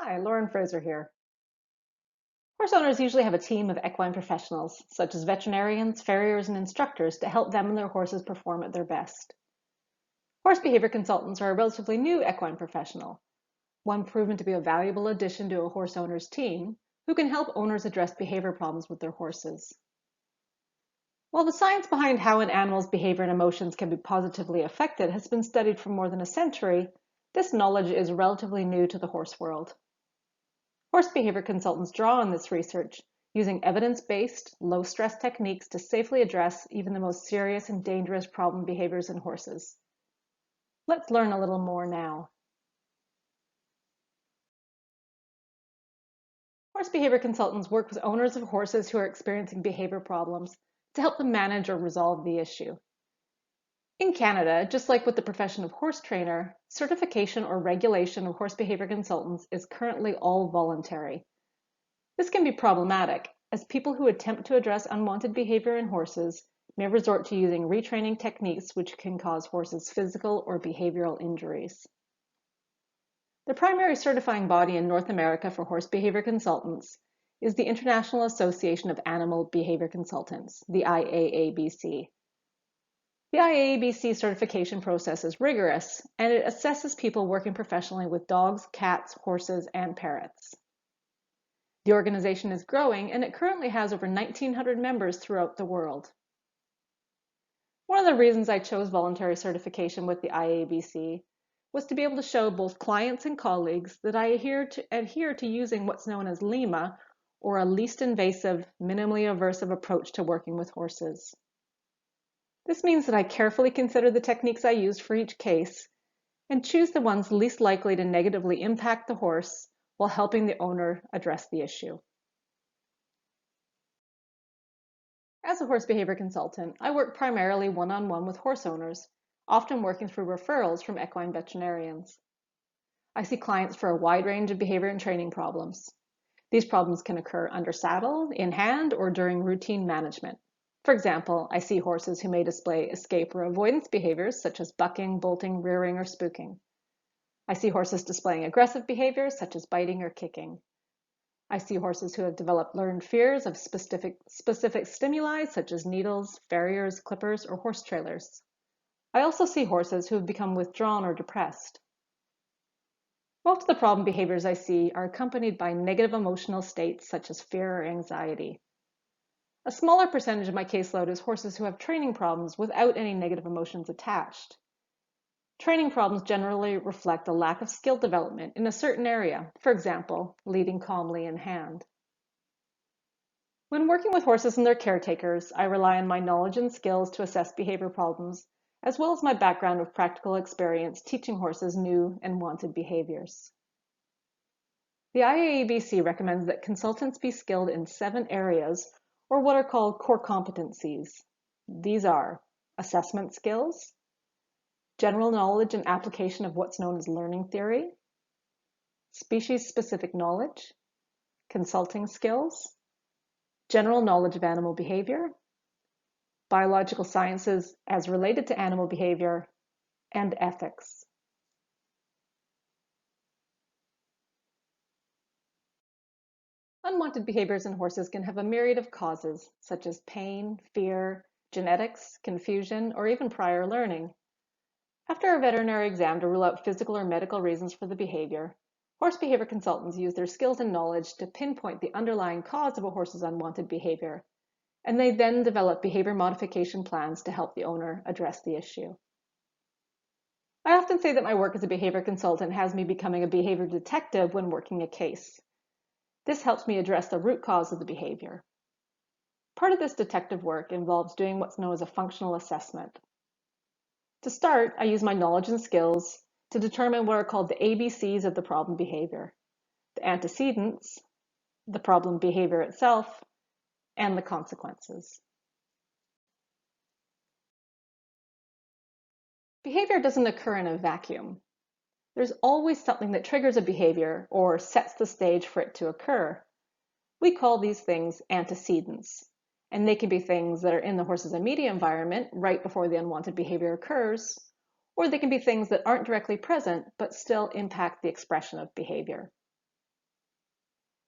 Hi, Lauren Fraser here. Horse owners usually have a team of equine professionals, such as veterinarians, farriers, and instructors, to help them and their horses perform at their best. Horse behavior consultants are a relatively new equine professional, one proven to be a valuable addition to a horse owner's team, who can help owners address behavior problems with their horses. While the science behind how an animal's behavior and emotions can be positively affected has been studied for more than a century, this knowledge is relatively new to the horse world. Horse behavior consultants draw on this research, using evidence-based, low-stress techniques to safely address even the most serious and dangerous problem behaviors in horses. Let's learn a little more now. Horse behavior consultants work with owners of horses who are experiencing behavior problems to help them manage or resolve the issue. In Canada, just like with the profession of horse trainer, certification or regulation of horse behavior consultants is currently all voluntary. This can be problematic, as people who attempt to address unwanted behavior in horses may resort to using retraining techniques which can cause horses physical or behavioral injuries. The primary certifying body in North America for horse behavior consultants is the International Association of Animal Behavior Consultants, the IAABC. The IAABC certification process is rigorous, and it assesses people working professionally with dogs, cats, horses, and parrots. The organization is growing, and it currently has over 1,900 members throughout the world. One of the reasons I chose voluntary certification with the IABC was to be able to show both clients and colleagues that I adhere to using what's known as LIMA, or a least invasive, minimally aversive approach to working with horses. This means that I carefully consider the techniques I use for each case and choose the ones least likely to negatively impact the horse while helping the owner address the issue. As a horse behavior consultant, I work primarily one-on-one with horse owners, often working through referrals from equine veterinarians. I see clients for a wide range of behavior and training problems. These problems can occur under saddle, in hand, or during routine management. For example, I see horses who may display escape or avoidance behaviors such as bucking, bolting, rearing, or spooking. I see horses displaying aggressive behaviors such as biting or kicking. I see horses who have developed learned fears of specific stimuli such as needles, farriers, clippers, or horse trailers. I also see horses who have become withdrawn or depressed. Most of the problem behaviors I see are accompanied by negative emotional states such as fear or anxiety. A smaller percentage of my caseload is horses who have training problems without any negative emotions attached. Training problems generally reflect a lack of skill development in a certain area, for example, leading calmly in hand. When working with horses and their caretakers, I rely on my knowledge and skills to assess behavior problems, as well as my background of practical experience teaching horses new and wanted behaviors. The IAABC recommends that consultants be skilled in 7 areas, or what are called core competencies. These are assessment skills, general knowledge and application of what's known as learning theory, species-specific knowledge, consulting skills, general knowledge of animal behavior, biological sciences as related to animal behavior, and ethics. Unwanted behaviors in horses can have a myriad of causes, such as pain, fear, genetics, confusion, or even prior learning. After a veterinary exam to rule out physical or medical reasons for the behavior, horse behavior consultants use their skills and knowledge to pinpoint the underlying cause of a horse's unwanted behavior, and they then develop behavior modification plans to help the owner address the issue. I often say that my work as a behavior consultant has me becoming a behavior detective when working a case. This helps me address the root cause of the behavior. Part of this detective work involves doing what's known as a functional assessment. To start, I use my knowledge and skills to determine what are called the ABCs of the problem behavior: the antecedents, the problem behavior itself, and the consequences. Behavior doesn't occur in a vacuum. There's always something that triggers a behavior or sets the stage for it to occur. We call these things antecedents, and they can be things that are in the horse's immediate environment right before the unwanted behavior occurs, or they can be things that aren't directly present but still impact the expression of behavior.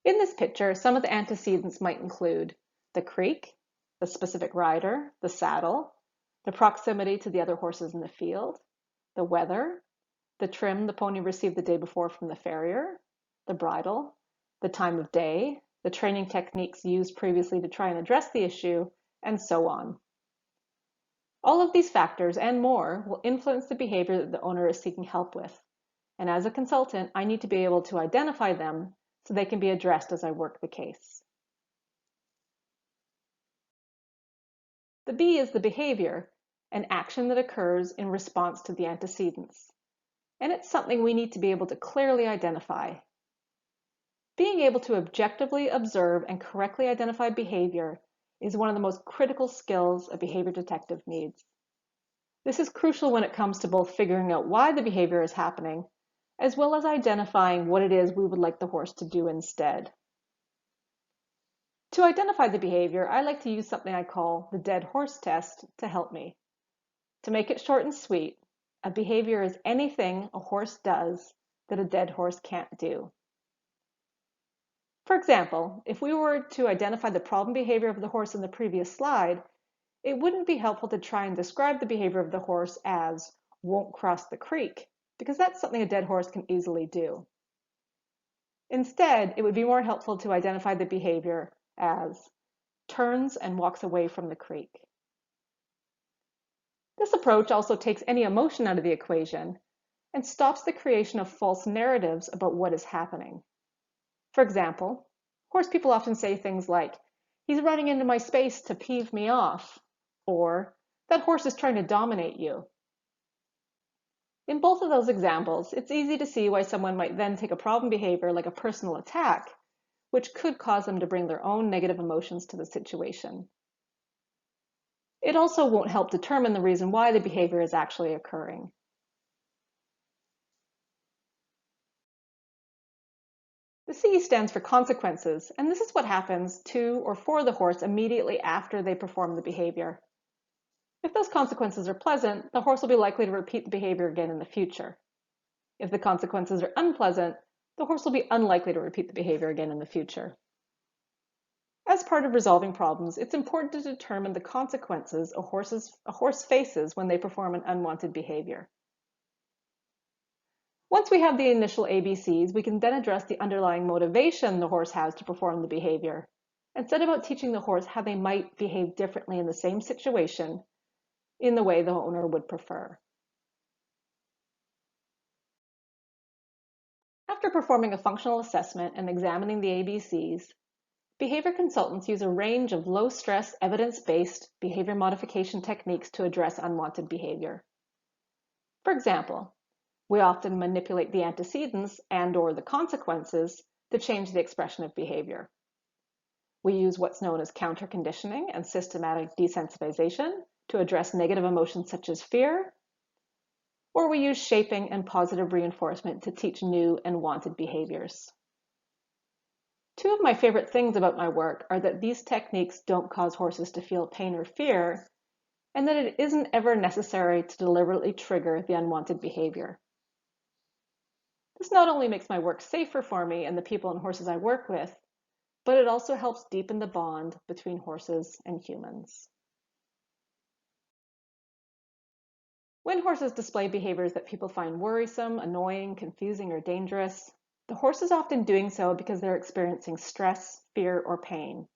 In this picture, some of the antecedents might include the creek, the specific rider, the saddle, the proximity to the other horses in the field, the weather, the trim the pony received the day before from the farrier, the bridle, the time of day, the training techniques used previously to try and address the issue, and so on. All of these factors and more will influence the behavior that the owner is seeking help with. And as a consultant, I need to be able to identify them so they can be addressed as I work the case. The B is the behavior, an action that occurs in response to the antecedents. And it's something we need to be able to clearly identify. Being able to objectively observe and correctly identify behavior is one of the most critical skills a behavior detective needs. This is crucial when it comes to both figuring out why the behavior is happening, as well as identifying what it is we would like the horse to do instead. To identify the behavior, I like to use something I call the dead horse test to help me. To make it short and sweet, a behavior is anything a horse does that a dead horse can't do. For example, if we were to identify the problem behavior of the horse in the previous slide, it wouldn't be helpful to try and describe the behavior of the horse as won't cross the creek, because that's something a dead horse can easily do. Instead, it would be more helpful to identify the behavior as turns and walks away from the creek. This approach also takes any emotion out of the equation and stops the creation of false narratives about what is happening. For example, horse people often say things like, "He's running into my space to peeve me off," or "That horse is trying to dominate you." In both of those examples, it's easy to see why someone might then take a problem behavior like a personal attack, which could cause them to bring their own negative emotions to the situation. It also won't help determine the reason why the behavior is actually occurring. The C stands for consequences, and this is what happens to or for the horse immediately after they perform the behavior. If those consequences are pleasant, the horse will be likely to repeat the behavior again in the future. If the consequences are unpleasant, the horse will be unlikely to repeat the behavior again in the future. As part of resolving problems, it's important to determine the consequences a horse faces when they perform an unwanted behavior. Once we have the initial ABCs, we can then address the underlying motivation the horse has to perform the behavior, and set about teaching the horse how they might behave differently in the same situation in the way the owner would prefer. After performing a functional assessment and examining the ABCs, behavior consultants use a range of low-stress, evidence-based behavior modification techniques to address unwanted behavior. For example, we often manipulate the antecedents and/or the consequences to change the expression of behavior. We use what's known as counter-conditioning and systematic desensitization to address negative emotions such as fear, or we use shaping and positive reinforcement to teach new and wanted behaviors. Two of my favorite things about my work are that these techniques don't cause horses to feel pain or fear, and that it isn't ever necessary to deliberately trigger the unwanted behavior. This not only makes my work safer for me and the people and horses I work with, but it also helps deepen the bond between horses and humans. When horses display behaviors that people find worrisome, annoying, confusing, or dangerous, the horse is often doing so because they're experiencing stress, fear, or pain.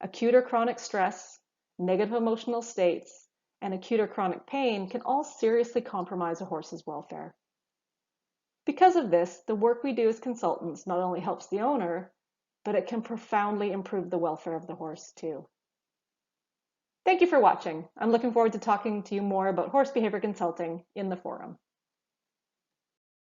Acute or chronic stress, negative emotional states, and acute or chronic pain can all seriously compromise a horse's welfare. Because of this, the work we do as consultants not only helps the owner, but it can profoundly improve the welfare of the horse too. Thank you for watching. I'm looking forward to talking to you more about horse behavior consulting in the forum.